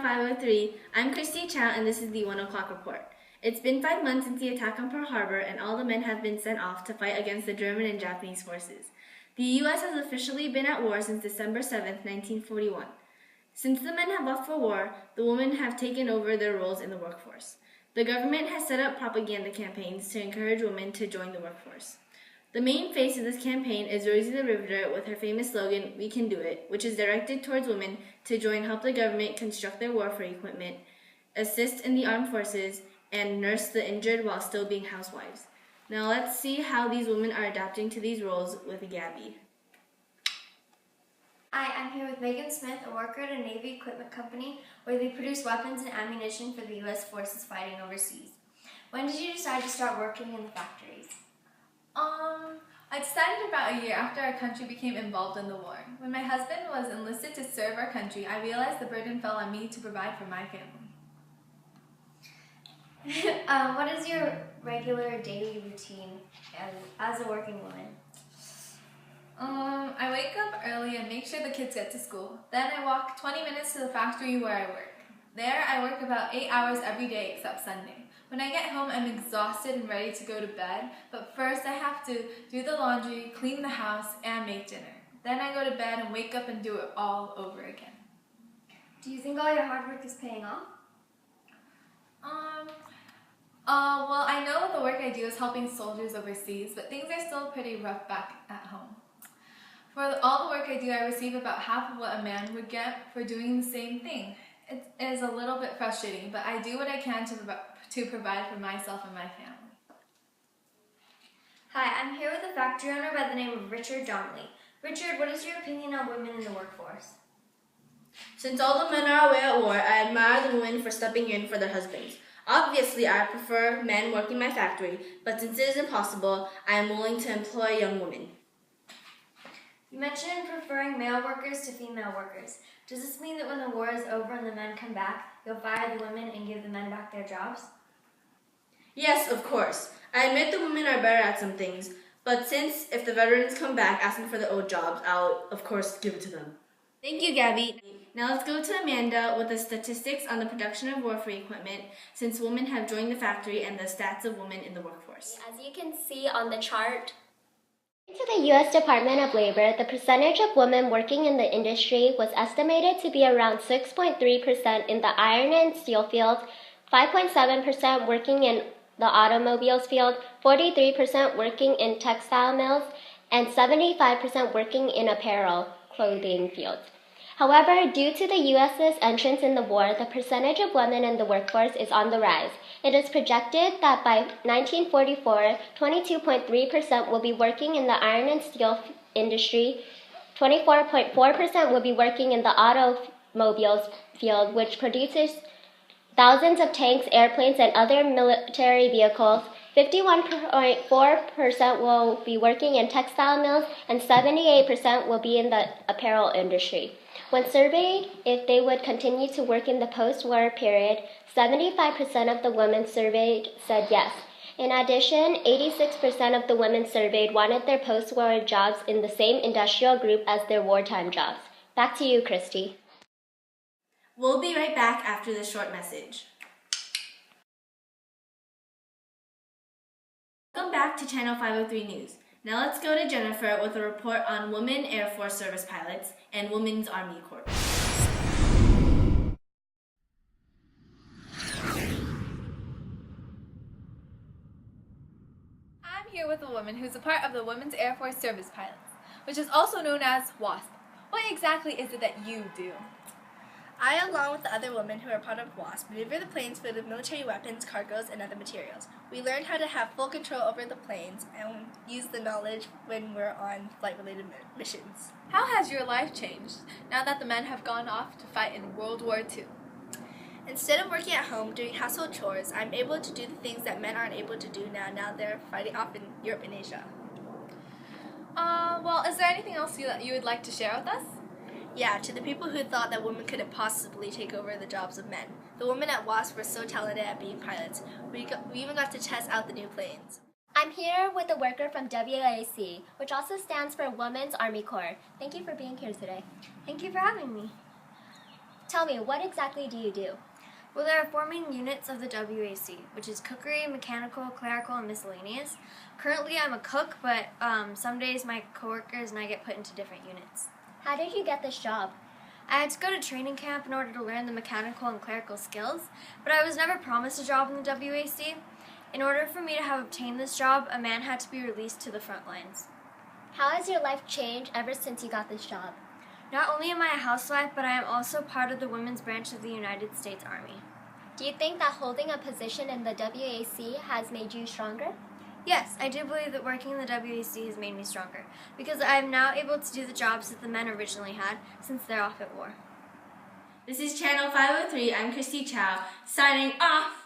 Channel 503. I'm Christy, Chow, and this is the 1 o'clock report. It's been 5 months since the attack on Pearl Harbor, and all the men have been sent off to fight against the German and Japanese forces. The U.S. has officially been at war since December 7, 1941. Since the men have left for war, the women have taken over their roles in the workforce. The government has set up propaganda campaigns to encourage women to join the workforce. The main face of this campaign is Rosie the Riveter with her famous slogan, "We Can Do It," which is directed towards women to join, help the government construct their warfare equipment, assist in the armed forces, and nurse the injured while still being housewives. Now let's see how these women are adapting to these roles with Gabby. Hi, I'm here with Megan Smith, a worker at a Navy equipment company where they produce weapons and ammunition for the U.S. forces fighting overseas. When did you decide to start working in the factories? I decided about a year after our country became involved in the war. When my husband was enlisted to serve our country, I realized the burden fell on me to provide for my family. What is your regular daily routine as a working woman? I wake up early and make sure the kids get to school. Then I walk 20 minutes to the factory where I work. There I work about 8 hours every day except Sunday. When I get home, I'm exhausted and ready to go to bed, but first I have to do the laundry, clean the house, and make dinner. Then I go to bed and wake up and do it all over again. Do you think all your hard work is paying off? Well, I know the work I do is helping soldiers overseas, but things are still pretty rough back at home. For all the work I do, I receive about half of what a man would get for doing the same thing. It is a little bit frustrating, but I do what I can to provide for myself and my family. Hi, I'm here with a factory owner by the name of Richard Donnelly. Richard, what is your opinion on women in the workforce? Since all the men are away at war, I admire the women for stepping in for their husbands. Obviously, I prefer men working my factory, but since it is impossible, I am willing to employ young women. You mentioned preferring male workers to female workers. Does this mean that when the war is over and the men come back, you'll fire the women and give the men back their jobs? Yes, of course. I admit the women are better at some things, but since if the veterans come back asking for their old jobs, I'll, of course, give it to them. Thank you, Gabby. Now let's go to Amanda with the statistics on the production of warfare equipment since women have joined the factory and the stats of women in the workforce. As you can see on the chart, According to the U.S. Department of Labor, the percentage of women working in the industry was estimated to be around 6.3% in the iron and steel field, 5.7% working in the automobiles field, 43% working in textile mills, and 75% working in apparel clothing fields. However, due to the U.S.'s entrance in the war, the percentage of women in the workforce is on the rise. It is projected that by 1944, 22.3% will be working in the iron and steel industry, 24.4% will be working in the automobiles field, which produces thousands of tanks, airplanes, and other military vehicles, 51.4% will be working in textile mills, and 78% will be in the apparel industry. When surveyed if they would continue to work in the post-war period, 75% of the women surveyed said yes. In addition, 86% of the women surveyed wanted their post-war jobs in the same industrial group as their wartime jobs. Back to you, Christy. We'll be right back after this short message. Welcome back to Channel 503 News. Now let's go to Jennifer with a report on women Air Force service pilots and Women's Army Corps. I'm here with a woman who's a part of the Women's Air Force Service Pilots, which is also known as WASP. What exactly is it that you do? I, along with the other women who are part of WASP, maneuver the planes filled with military weapons, cargoes, and other materials. We learned how to have full control over the planes and use the knowledge when we're on flight-related missions. How has your life changed now that the men have gone off to fight in World War II? Instead of working at home doing household chores, I'm able to do the things that men aren't able to do now they're fighting off in Europe and Asia. Well, is there anything else that you would like to share with us? Yeah, to the people who thought that women couldn't possibly take over the jobs of men. The women at WASP were so talented at being pilots. We even got to test out the new planes. I'm here with a worker from WWII, which also stands for Women's Army Corps. Thank you for being here today. Thank you for having me. Tell me, what exactly do you do? Well, there are 4 main units of the WAC, which is cookery, mechanical, clerical, and miscellaneous. Currently, I'm a cook, but some days my coworkers and I get put into different units. How did you get this job? I had to go to training camp in order to learn the mechanical and clerical skills, but I was never promised a job in the WAC. In order for me to have obtained this job, a man had to be released to the front lines. How has your life changed ever since you got this job? Not only am I a housewife, but I am also part of the women's branch of the United States Army. Do you think that holding a position in the WAC has made you stronger? Yes, I do believe that working in the WAC has made me stronger, because I am now able to do the jobs that the men originally had, since they're off at war. This is Channel 503. I'm Christy Chow, signing off.